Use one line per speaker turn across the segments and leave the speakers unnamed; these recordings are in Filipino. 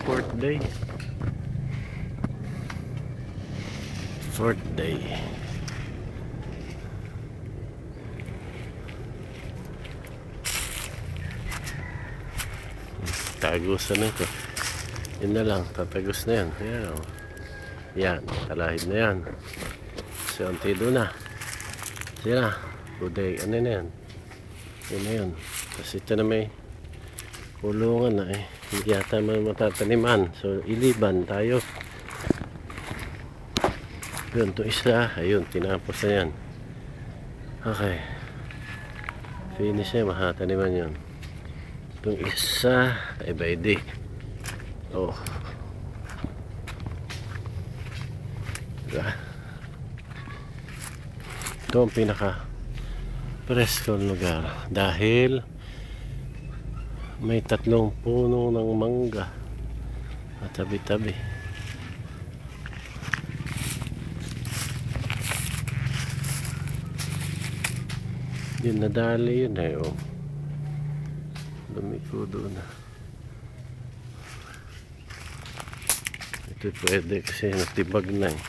Fourth day. Fourth day. Tagusan na ito. Yun na lang, tatagos na yan. Ayan, oh. Yan, talahib na yan. So, antido na. Sila, buday, ano na yan? Yun na yun. Tapos ito na may kulungan na eh. Hindi yata may matataniman. So, iliban tayo. Yun, ito isa. Ayun, tinapos na yan. Okay. Finish na, matataniman yun. Itong isa, ay by day. Oh. Diba? Ito ang pinaka preskong lugar dahil may 3 puno ng mangga at tabi-tabi. Yun, nadali yun eh. Oh. Lumiko doon. Ito pwede kasi natibag na eh.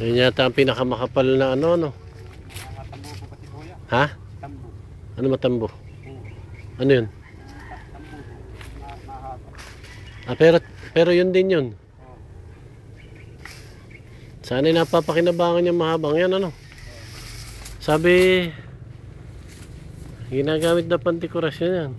Yan yata ang pinakamakapal na ano, no?
Matambo po pati kuya.
Ha?
Tambo.
Ano matambo? Ano yun?
Tambo. Mahaba.
Ah, pero yun din yun. Sana'y napapakinabangan yung mahabang yan, ano? Sabi, ginagamit na pandekorasyon yan.